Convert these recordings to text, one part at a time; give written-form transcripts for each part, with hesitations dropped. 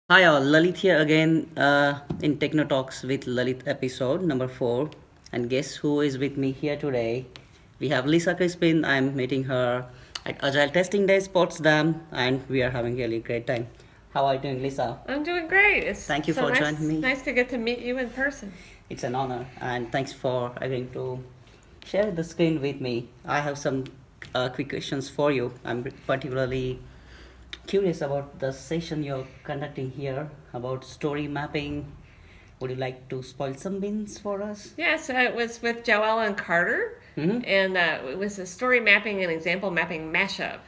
Hi all, Lalit here again in Techno Talks with Lalit episode number 4. And guess who is with me here today? We have Lisa Crispin. I'm meeting her at Agile Testing Days, Potsdam, and we are having a really great time. How are you doing, Lisa? I'm doing great. It's Thank you so for joining me. nice to get to meet you in person. It's an honor, and thanks for agreeing to share the screen with me. I have some quick questions for you. I'm particularly curious about the session you're conducting here about story mapping. Would you like to spoil some beans for us? Yes, it was with Joella and Carter, Mm-hmm. and it was a story mapping and example mapping mashup.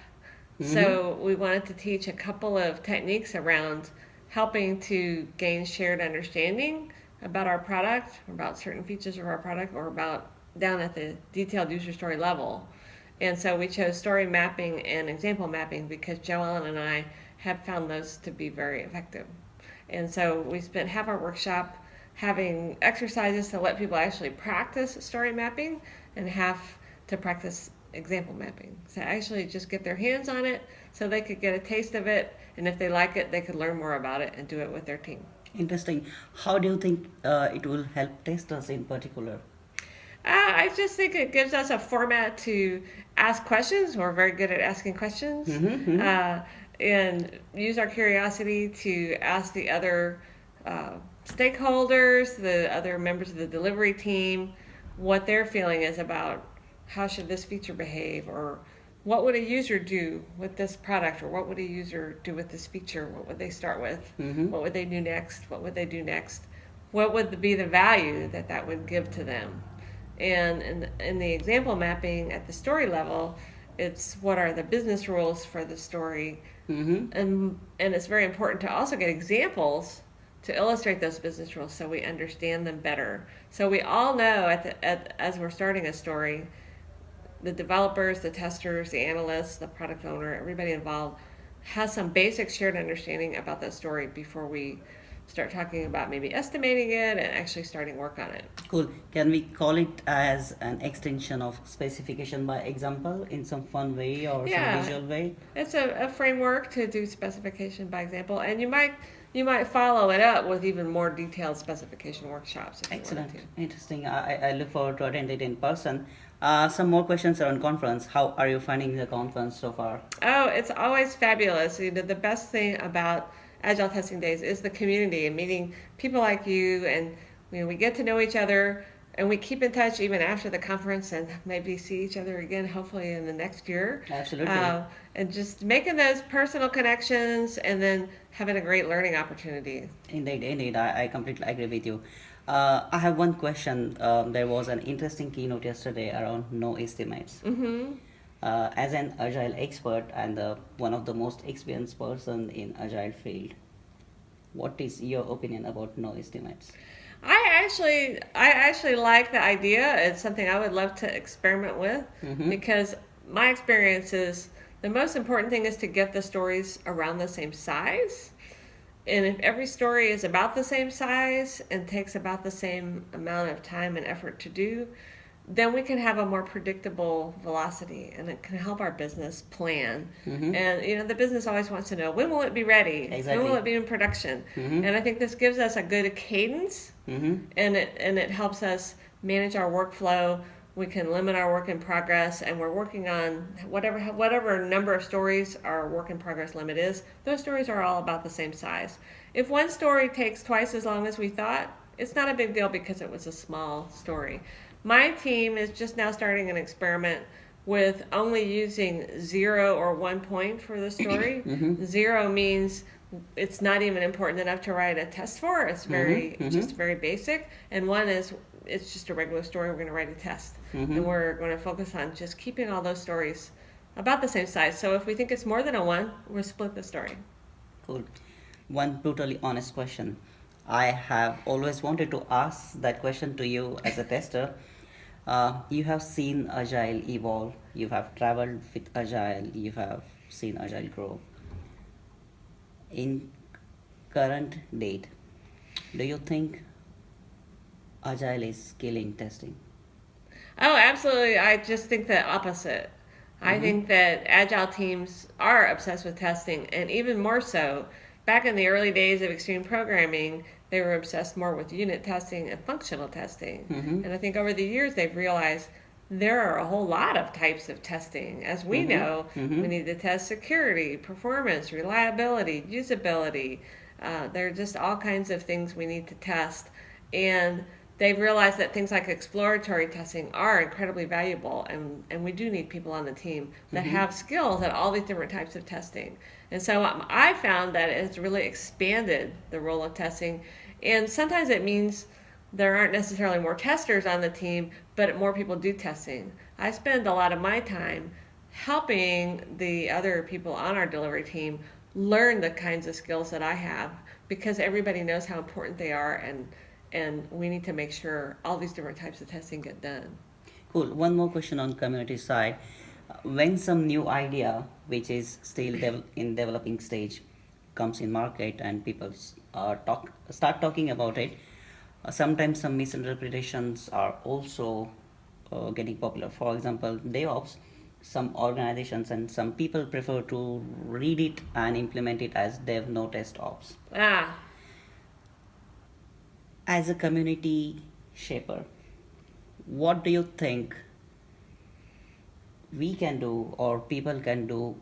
Mm-hmm. So we wanted to teach a couple of techniques around helping to gain shared understanding about our product, about certain features of our product, or about down at the detailed user story level. And so we chose story mapping and example mapping because Joellen and I have found those to be very effective. And so we spent half our workshop having exercises to let people actually practice story mapping and half to practice example mapping. So actually just get their hands on it so they could get a taste of it. And if they like it, they could learn more about it and do it with their team. Interesting. How do you think it will help testers in particular? I just think it gives us a format to ask questions. We're very good at asking questions. Mm-hmm. And use our curiosity to ask the other stakeholders, the other members of the delivery team, what their feeling is about how should this feature behave, or what would a user do with this product, or what would a user do with this feature, what would they start with, Mm-hmm. what would they do next, what would they do next, what would be the value that that would give to them. And in the example mapping at the story level, it's what are the business rules for the story, Mm-hmm. and it's very important to also get examples to illustrate those business rules so we understand them better. So we all know as we're starting a story, the developers, the testers, the analysts, the product owner, everybody involved has some basic shared understanding about that story before we start talking about maybe estimating it and actually starting work on it. Cool. Can we call it as an extension of specification by example in some fun way or some Yeah, visual way? it's a framework to do specification by example, and you might follow it up with even more detailed specification workshops if you wanted Excellent. to. Interesting. I look forward to attend it in person. Some more questions around conference. How are you finding the conference so far? Oh, it's always fabulous. The best thing about Agile Testing Days is the community and meeting people like you, and we get to know each other, and we keep in touch even after the conference, and maybe see each other again, hopefully in the next year. Absolutely. And just making those personal connections, and then having a great learning opportunity. Indeed, indeed. I completely agree with you. I have one question. There was an interesting keynote yesterday around no estimates. Mm-hmm. As an agile expert and one of the most experienced person in agile field, what is your opinion about no estimates? I actually like the idea. It's something I would love to experiment with Mm-hmm. because my experience is the most important thing is to get the stories around the same size. And if every story is about the same size and takes about the same amount of time and effort to do, then we can have a more predictable velocity and it can help our business plan. Mm-hmm. And the business always wants to know when will it be ready? When will Exactly. it be in production? Mm-hmm. And I think this gives us a good cadence, Mm-hmm. and it helps us manage our workflow. We can limit our work in progress, and we're working on whatever number of stories our work in progress limit is. Those stories are all about the same size. If one story takes twice as long as we thought, it's not a big deal because it was a small story. My team is just now starting an experiment with only using 0 or 1 point for the story. Mm-hmm. 0 means it's not even important enough to write a test for. Mm-hmm. It's just very basic. And 1 is it's just a regular story. We're going to write a test, Mm-hmm. and we're going to focus on just keeping all those stories about the same size. So if we think it's more than a 1, we'll split the story. Cool. One brutally honest question. I have always wanted to ask that question to you as a tester. You have seen Agile evolve, you have traveled with Agile, you have seen Agile grow. In current date, do you think Agile is killing testing? Oh, absolutely. I just think the opposite. I Mm-hmm. think that agile teams are obsessed with testing, and even more so back in the early days of extreme programming, they were obsessed more with unit testing and functional testing. Mm-hmm. And I think over the years they've realized there are a whole lot of types of testing. As we Mm-hmm. know, Mm-hmm. we need to test security, performance, reliability, usability. There are just all kinds of things we need to test. And they've realized that things like exploratory testing are incredibly valuable, and we do need people on the team that Mm-hmm. have skills at all these different types of testing. And so I found that it's really expanded the role of testing, and sometimes it means there aren't necessarily more testers on the team, but more people do testing. I spend a lot of my time helping the other people on our delivery team learn the kinds of skills that I have, because everybody knows how important they are, and we need to make sure all these different types of testing get done. Cool. One more question on community side. When some new idea, which is still in developing stage, comes in market and people start talking about it, sometimes some misinterpretations are also getting popular. For example, DevOps, some organizations and some people prefer to read it and implement it as dev no test ops. Ah, As a community shaper, what do you think we can do or people can do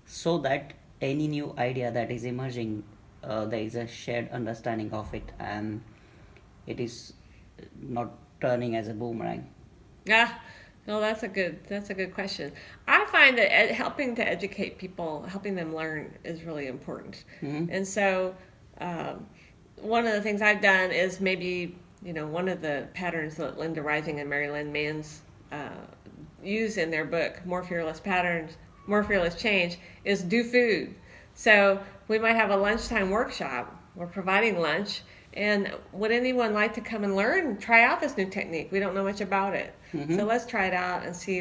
so that any new idea that is emerging, there is a shared understanding of it and it is not turning as a boomerang? yeah. No, that's a good question. I find that helping to educate people, helping them learn, is really important. Mm-hmm. And so, um, one of the things I've done is maybe, one of the patterns that Linda Rising and Mary Lynn Manns use in their book, More Fearless Patterns, More Fearless Change, is do food. So we might have a lunchtime workshop. We're providing lunch. And would anyone like to come and learn, try out this new technique? We don't know much about it. Mm-hmm. So let's try it out and see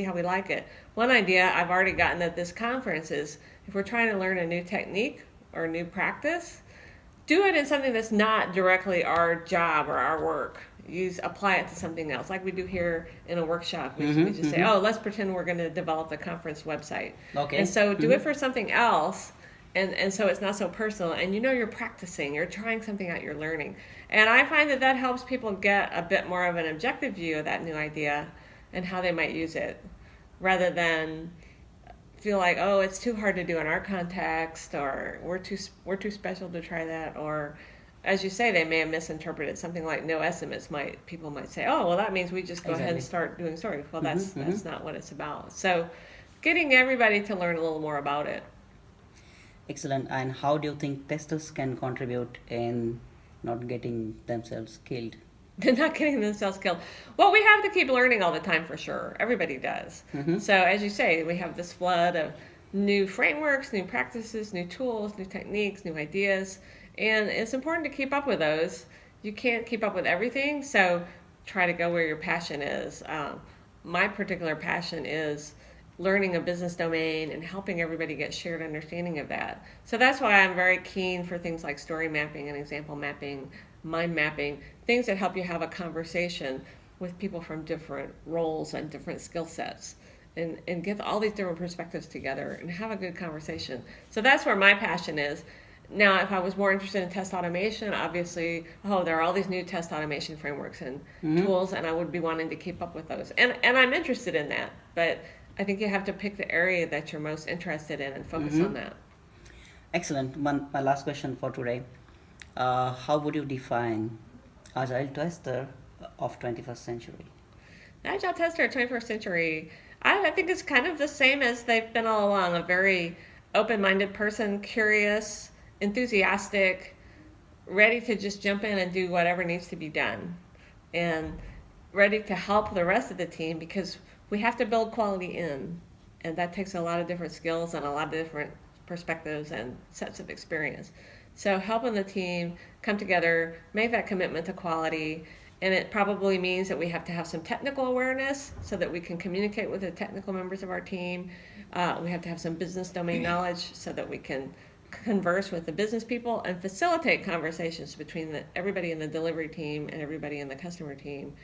how we like it. One idea I've already gotten at this conference is, if we're trying to learn a new technique or a new practice, do it in something that's not directly our job or our work. Apply it to something else, like we do here in a workshop. We Mm-hmm. just say, Mm-hmm. oh, let's pretend we're going to develop the conference website. Okay. And so do Mm-hmm. it for something else, and so it's not so personal, and you're practicing, you're trying something out, you're learning. And I find that helps people get a bit more of an objective view of that new idea and how they might use it, rather than feel like, oh, it's too hard to do in our context, or we're too special to try that, or, as you say, they may have misinterpreted something like no estimates. People might say, oh, well, that means we just go ahead and Exactly. start doing stories. Well, Mm-hmm. that's not what it's about. So getting everybody to learn a little more about it. Excellent. And how do you think testers can contribute in not getting themselves killed? They're not getting themselves killed. Well, we have to keep learning all the time, for sure. Everybody does. Mm-hmm. So as you say, we have this flood of new frameworks, new practices, new tools, new techniques, new ideas, and it's important to keep up with those. You can't keep up with everything, so try to go where your passion is. My particular passion is learning a business domain and helping everybody get shared understanding of that. So that's why I'm very keen for things like story mapping and example mapping, mind mapping, things that help you have a conversation with people from different roles and different skill sets, and get all these different perspectives together and have a good conversation. So that's where my passion is. Now, if I was more interested in test automation, obviously, there are all these new test automation frameworks and tools, and I would be wanting to keep up with those. And I'm interested in that, but I think you have to pick the area that you're most interested in and focus on that. Excellent. My last question for today. How would you define Agile Tester of 21st century? Agile Tester of 21st century, I think it's kind of the same as they've been all along. A very open-minded person, curious, enthusiastic, ready to just jump in and do whatever needs to be done, and ready to help the rest of the team, because we have to build quality in, and that takes a lot of different skills and a lot of different perspectives and sets of experience. So helping the team come together, make that commitment to quality, and it probably means that we have to have some technical awareness so that we can communicate with the technical members of our team. We have to have some business domain knowledge so that we can converse with the business people and facilitate conversations between everybody in the delivery team and everybody in the customer team,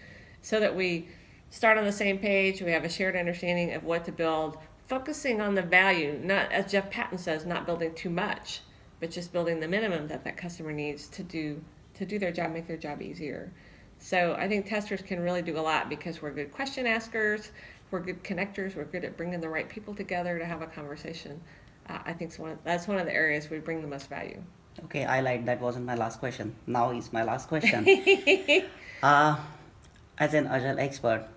so that we start on the same page, we have a shared understanding of what to build, focusing on the value, not, as Jeff Patton says, not building too much, but just building the minimum that that customer needs to do their job, make their job easier. So I think testers can really do a lot because we're good question askers, we're good connectors, we're good at bringing the right people together to have a conversation. I think that's one of the areas we bring the most value. Okay, I lied. That wasn't my last question. Now is my last question. uh, as an Agile expert,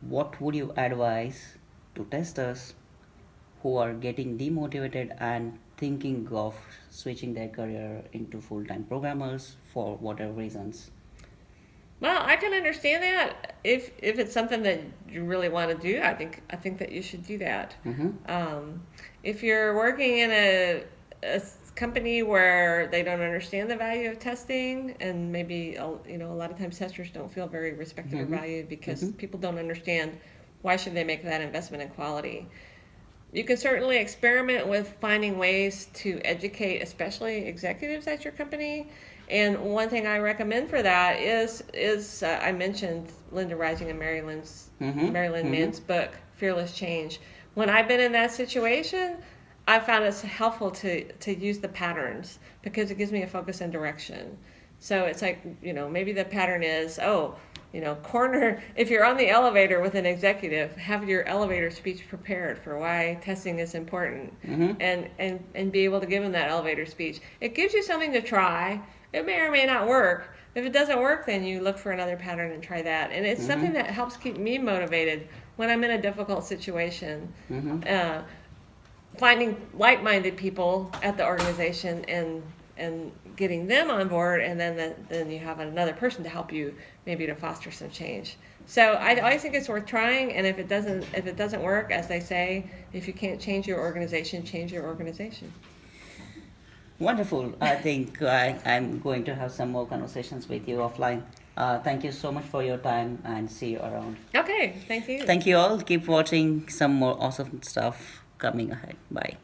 what would you advise to testers who are getting demotivated and thinking of switching their career into full-time programmers for whatever reasons? Well, I can understand that if it's something that you really want to do. I think that you should do that. If you're working in a company where they don't understand the value of testing, and maybe a lot of times testers don't feel very respected or valued because people don't understand why should they make that investment in quality. You can certainly experiment with finding ways to educate, especially executives at your company. And one thing I recommend for that is I mentioned Linda Rising and Mary Lynn Mann's book, Fearless Change. When I've been in that situation, I found it's helpful to use the patterns because it gives me a focus and direction. So it's like, maybe the pattern is, if you're on the elevator with an executive, have your elevator speech prepared for why testing is important and be able to give them that elevator speech. It gives you something to try. It may or may not work. If it doesn't work, then you look for another pattern and try that. And it's something that helps keep me motivated when I'm in a difficult situation. Finding like-minded people at the organization and getting them on board, and then you have another person to help you, maybe to foster some change. So I always think it's worth trying, and if it doesn't work, as they say, if you can't change your organization, change your organization. Wonderful. I think I'm going to have some more conversations with you offline. Thank you so much for your time, and see you around. Okay, thank you. Thank you all. Keep watching some more awesome stuff coming ahead. Bye.